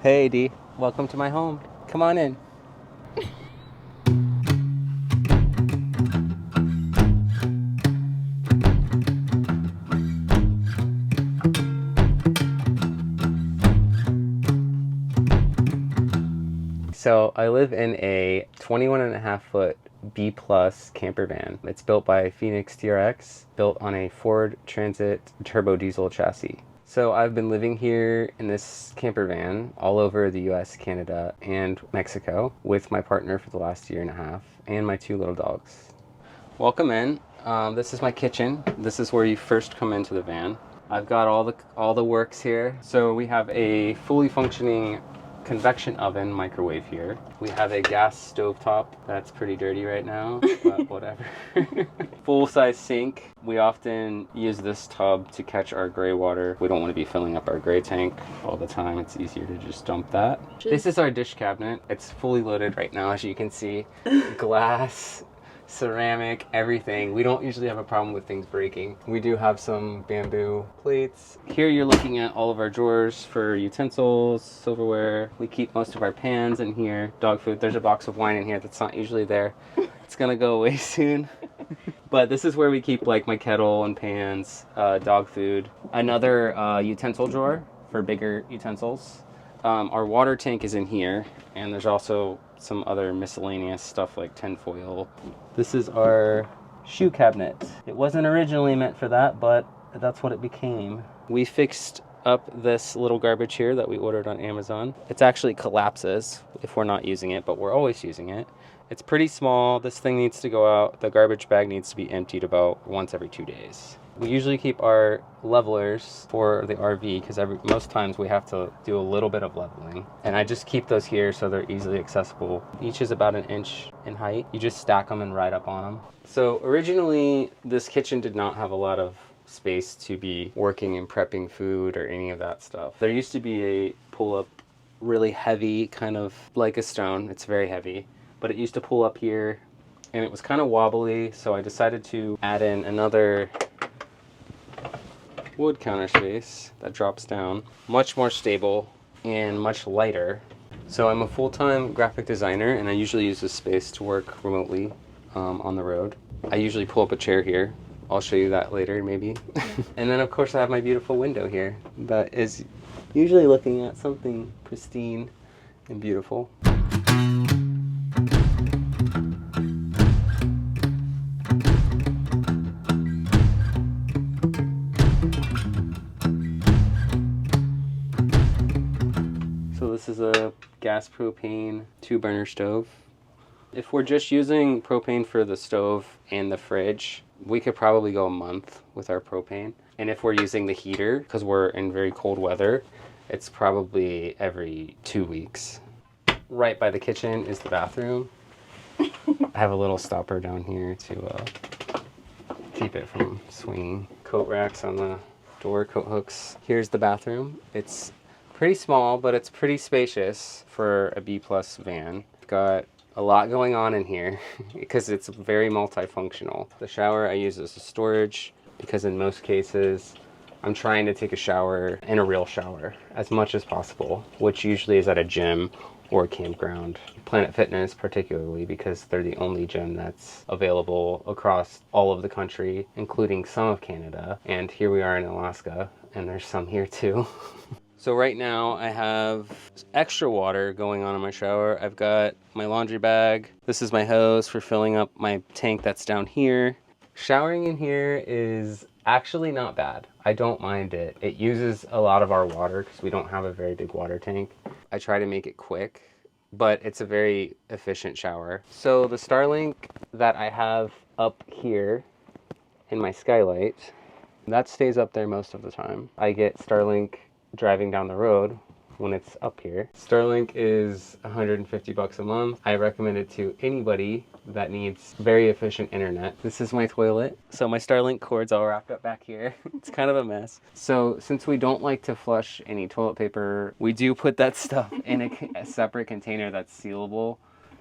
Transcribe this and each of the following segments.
Hey, D. Welcome to my home. Come on in. So I live in a 21 and a half foot B plus camper van. It's built by Phoenix TRX, built on a Ford Transit turbo diesel chassis. So I've been living here in this camper van all over the US, Canada, and Mexico with my partner for the last year and a half and my two little dogs. Welcome in. This is my kitchen. This is where you first come into the van. I've got all the works here. So we have a fully functioning convection oven microwave here. We have a gas stovetop that's pretty dirty right now, but whatever. Full-size sink. We often use this tub to catch our gray water. We don't want to be filling up our gray tank all the time. It's easier to just dump that. This is our dish cabinet. It's fully loaded right now, as you can see. Glass, ceramic, everything. We don't usually have a problem with things breaking. We do have some bamboo plates. Here you're looking at all of our drawers for utensils, silverware. We keep most of our pans in here. Dog food. There's a box of wine in here that's not usually there. It's gonna go away soon. But this is where we keep like my kettle and pans, dog food. Another utensil drawer for bigger utensils. Our water tank is in here, and there's also some other miscellaneous stuff like tinfoil. This is our shoe cabinet. It wasn't originally meant for that, but that's what it became. We fixed up this little garbage here that we ordered on Amazon. It actually collapses if we're not using it, but we're always using it. It's pretty small. This thing needs to go out. The garbage bag needs to be emptied about once every 2 days. We usually keep our levelers for the RV because most times we have to do a little bit of leveling. And I just keep those here so they're easily accessible. Each is about 1 inch in height. You just stack them and ride up on them. So originally this kitchen did not have a lot of space to be working and prepping food or any of that stuff. There used to be a pull-up, really heavy, kind of like a stone. It's very heavy, but it used to pull up here and it was kind of wobbly. So I decided to add in another wood counter space that drops down, much more stable and much lighter. So I'm a full-time graphic designer and I usually use this space to work remotely on the road. I usually pull up a chair here. I'll show you that later maybe. And then of course I have my beautiful window here that is usually looking at something pristine and beautiful. This is a gas propane 2-burner stove. If we're just using propane for the stove and the fridge, we could probably go a month with our propane. And if we're using the heater, because we're in very cold weather, it's probably every 2 weeks. Right by the kitchen is the bathroom. I have a little stopper down here to keep it from swinging. Coat racks on the door, coat hooks. Here's the bathroom. It's pretty small, but it's pretty spacious for a B plus van. Got a lot going on in here because it's very multifunctional. The shower I use as a storage because in most cases I'm trying to take a shower in a real shower as much as possible, which usually is at a gym or a campground. Planet Fitness particularly because they're the only gym that's available across all of the country, including some of Canada. And here we are in Alaska and there's some here too. So right now I have extra water going on in my shower. I've got my laundry bag. This is my hose for filling up my tank that's down here. Showering in here is actually not bad. I don't mind it. It uses a lot of our water because we don't have a very big water tank. I try to make it quick, but it's a very efficient shower. So the Starlink that I have up here in my skylight, that stays up there most of the time. I get Starlink driving down the road when it's up here. Starlink is $150 a month. I recommend it to anybody that needs very efficient internet. This is my toilet. So my Starlink cord's all wrapped up back here. It's kind of a mess. So since we don't like to flush any toilet paper, we do put that stuff in a separate container that's sealable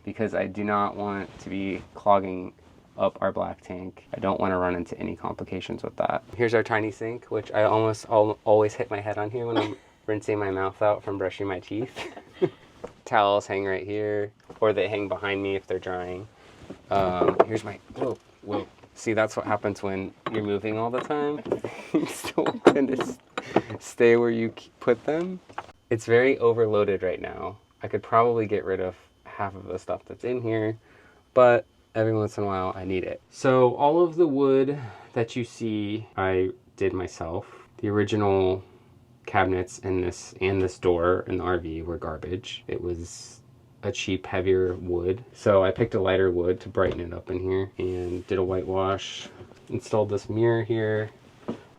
because I do not want to be clogging up our black tank. I don't want to run into any complications with that. Here's our tiny sink, which I almost always hit my head on here when I'm rinsing my mouth out from brushing my teeth. Towels hang right here, or they hang behind me if they're drying. Here's my, whoa. See, that's what happens when you're moving all the time. You still want to stay where you put them. It's very overloaded right now. I could probably get rid of half of the stuff that's in here, but every once in a while I need it. So all of the wood that you see, I did myself. The original cabinets and this door in the RV were garbage. It was a cheap, heavier wood. So I picked a lighter wood to brighten it up in here and did a whitewash, installed this mirror here.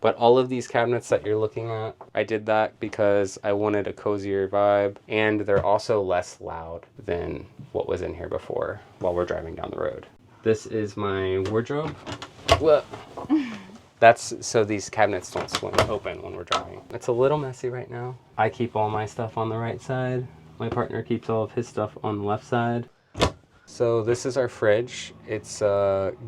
But all of these cabinets that you're looking at, I did that because I wanted a cozier vibe, and they're also less loud than what was in here before while we're driving down the road. This is my wardrobe. Whoa. That's so these cabinets don't swing open when we're driving. It's a little messy right now. I keep all my stuff on the right side. My partner keeps all of his stuff on the left side. So this is our fridge. It's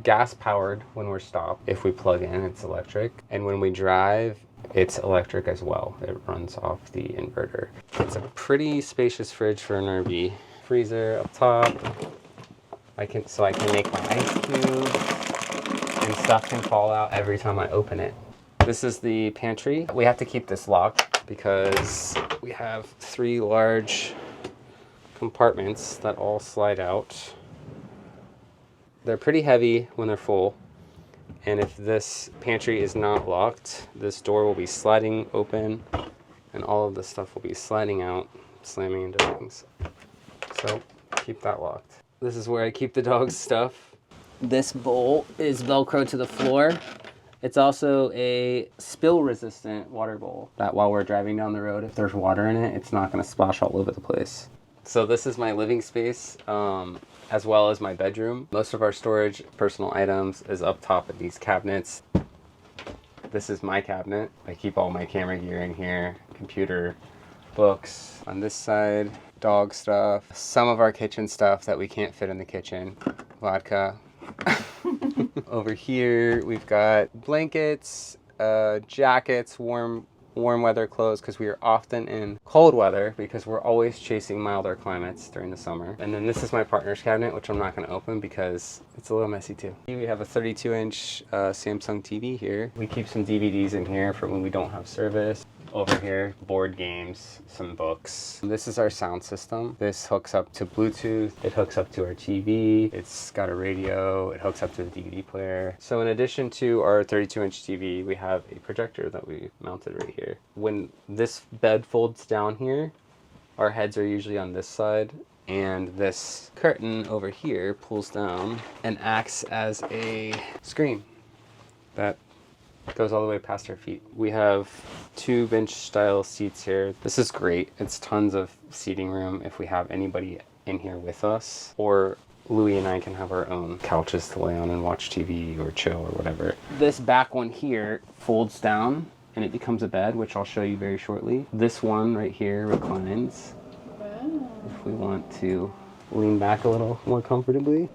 gas powered when we're stopped. If we plug in, it's electric. And when we drive, it's electric as well. It runs off the inverter. It's a pretty spacious fridge for an RV. Freezer up top. So I can make my ice cubes, and stuff can fall out every time I open it. This is the pantry. We have to keep this locked because we have 3 large compartments that all slide out. They're pretty heavy when they're full, and if this pantry is not locked, this door will be sliding open and all of the stuff will be sliding out, slamming into things. So keep that locked. This is where I keep the dog's stuff. This bowl is Velcro to the floor. It's also a spill-resistant water bowl that while we're driving down the road, if there's water in it, it's not going to splash all over the place. So this is my living space, as well as my bedroom. Most of our storage, personal items, is up top of these cabinets. This is my cabinet. I keep all my camera gear in here, computer, books. On this side, dog stuff. Some of our kitchen stuff that we can't fit in the kitchen. Vodka. Over here we've got blankets, jackets, warm weather clothes, because we are often in cold weather because we're always chasing milder climates during the summer. And then this is my partner's cabinet, which I'm not going to open because it's a little messy too. We have a 32-inch Samsung TV here. We keep some DVDs in here for when we don't have service. Over here, board games, some books. This is our sound system. This hooks up to Bluetooth. It hooks up to our TV. It's got a radio. It hooks up to the DVD player. So in addition to our 32-inch TV, we have a projector that we mounted right here. When this bed folds down here, our heads are usually on this side, and this curtain over here pulls down and acts as a screen that goes all the way past our feet. We have 2 bench style seats here. This is great. It's tons of seating room if we have anybody in here with us, or Louie and I can have our own couches to lay on and watch TV or chill or whatever. This back one here folds down and it becomes a bed, which I'll show you very shortly. This one right here reclines. Wow. If we want to lean back a little more comfortably.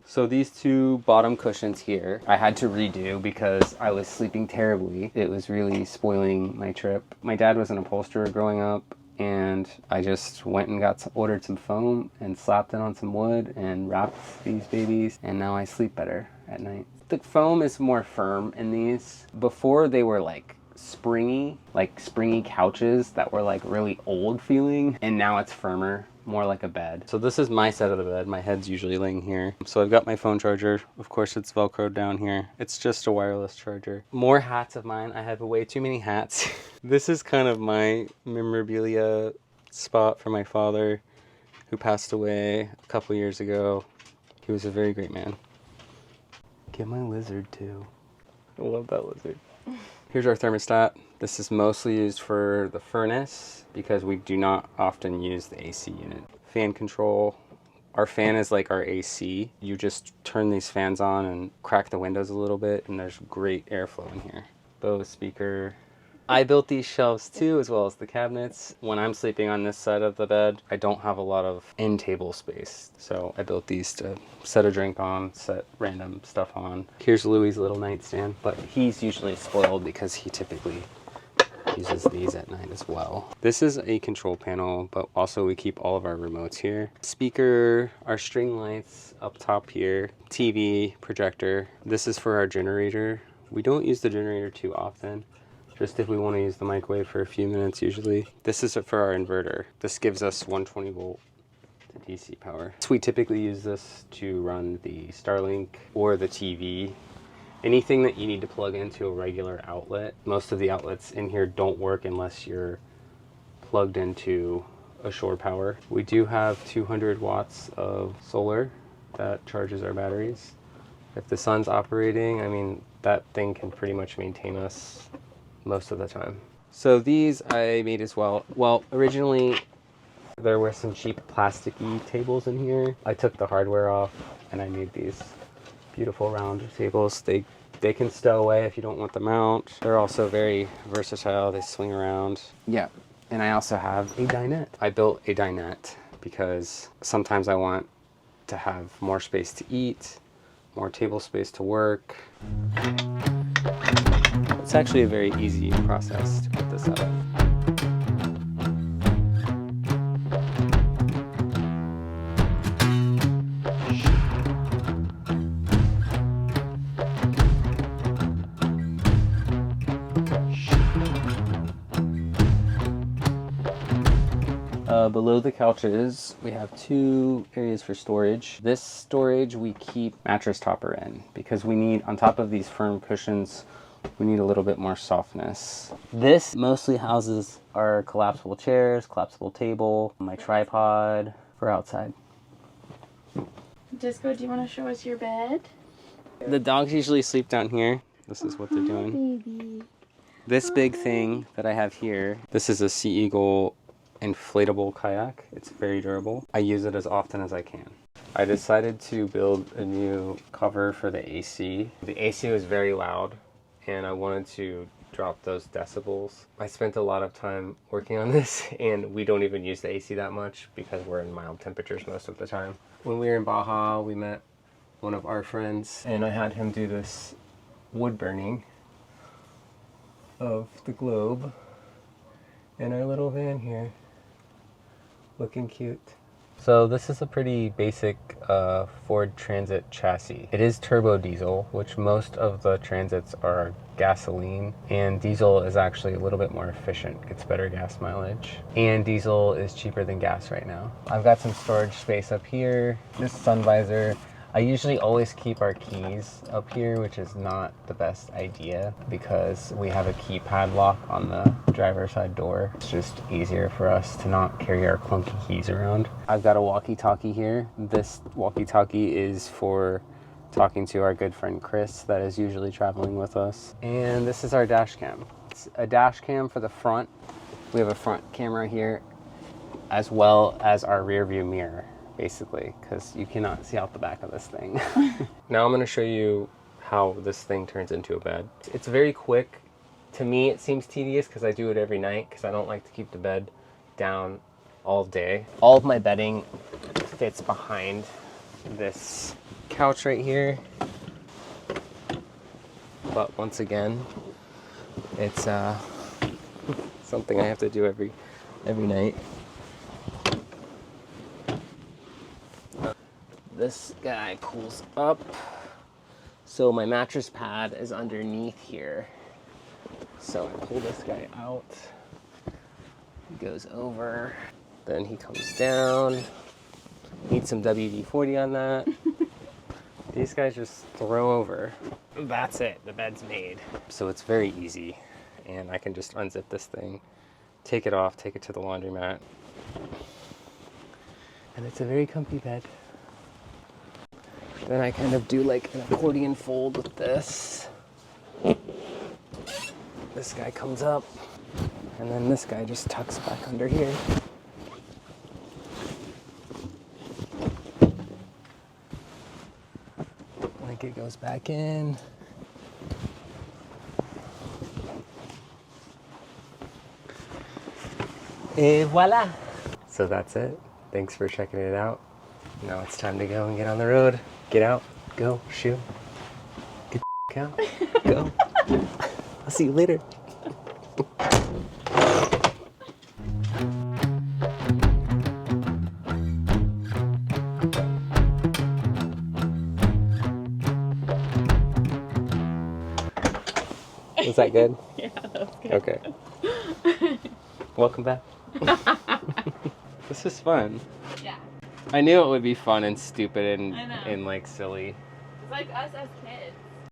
So these 2 bottom cushions here, I had to redo because I was sleeping terribly. It was really spoiling my trip. My dad was an upholsterer growing up, and I just went and ordered some foam and slapped it on some wood and wrapped these babies, and now I sleep better at night. The foam is more firm in these. Before they were like springy couches that were like really old feeling, and now it's firmer, more like a bed. So this is my side of the bed. My head's usually laying here. So I've got my phone charger. Of course, it's Velcroed down here. It's just a wireless charger. More hats of mine. I have way too many hats. This is kind of my memorabilia spot for my father, who passed away a couple years ago. He was a very great man. Get my lizard too. I love that lizard. Here's our thermostat. This is mostly used for the furnace because we do not often use the AC unit. Fan control. Our fan is like our AC. You just turn these fans on and crack the windows a little bit, and there's great airflow in here. Bose speaker. I built these shelves too, as well as the cabinets. When I'm sleeping on this side of the bed, I don't have a lot of in-table space. So I built these to set a drink on, set random stuff on. Here's Louie's little nightstand, but he's usually spoiled because he typically uses these at night as well. This is a control panel, but also we keep all of our remotes here. Speaker, our string lights up top here, TV, projector. This is for our generator. We don't use the generator too often, just if we want to use the microwave for a few minutes usually. This is for our inverter. This gives us 120 volt to DC power. So we typically use this to run the Starlink or the TV. Anything that you need to plug into a regular outlet. Most of the outlets in here don't work unless you're plugged into a shore power. We do have 200 watts of solar that charges our batteries. If the sun's operating, I mean, that thing can pretty much maintain us most of the time. So these I made as well. Well, originally there were some cheap plasticky tables in here. I took the hardware off and I made these beautiful round tables. They can stow away if you don't want them out. They're also very versatile. They swing around. Yeah, and I also have a dinette. I built a dinette because sometimes I want to have more space to eat, more table space to work. It's actually a very easy process to put this up. Below the couches, we have 2 areas for storage. This storage we keep mattress topper in because we need, on top of these firm cushions, we need a little bit more softness. This mostly houses our collapsible chairs, collapsible table, my tripod for outside. Disco, do you want to show us your bed? The dogs usually sleep down here. This is what they're doing. Baby. This big thing that I have here, this is a Sea Eagle inflatable kayak. It's very durable. I use it as often as I can. I decided to build a new cover for the AC. The AC was very loud and I wanted to drop those decibels. I spent a lot of time working on this and we don't even use the AC that much because we're in mild temperatures most of the time. When we were in Baja, we met one of our friends and I had him do this wood burning of the globe in our little van here. Looking cute. So this is a pretty basic Ford Transit chassis. It is turbo diesel, which most of the Transits are gasoline, and diesel is actually a little bit more efficient, gets better gas mileage. And diesel is cheaper than gas right now. I've got some storage space up here, this sun visor. I usually always keep our keys up here, which is not the best idea because we have a key padlock on the driver's side door. It's just easier for us to not carry our clunky keys around. I've got a walkie-talkie here. This walkie-talkie is for talking to our good friend Chris that is usually traveling with us. And this is our dash cam. It's a dash cam for the front. We have a front camera here as well as our rear view mirror, basically, because you cannot see out the back of this thing. Now I'm going to show you how this thing turns into a bed. It's very quick. To me it seems tedious because I do it every night because I don't like to keep the bed down all day. All of my bedding fits behind this couch right here. But once again, it's something I have to do every night. This guy pulls up, so my mattress pad is underneath here. So I pull this guy out, he goes over, then he comes down. Need some WD-40 on that. These guys just throw over. That's it, the bed's made. So it's very easy, and I can just unzip this thing, take it off, take it to the laundromat, and it's a very comfy bed. Then I kind of do like an accordion fold with this. This guy comes up, and then this guy just tucks back under here. Blanket goes back in. Et voila! So that's it. Thanks for checking it out. Now it's time to go and get on the road. Get out, go, shoot, get the out, go. I'll see you later. Was that good? Yeah, that was good. Okay. Welcome back. This is fun. Yeah. I knew it would be fun and stupid I know. and like silly. It's like us as kids.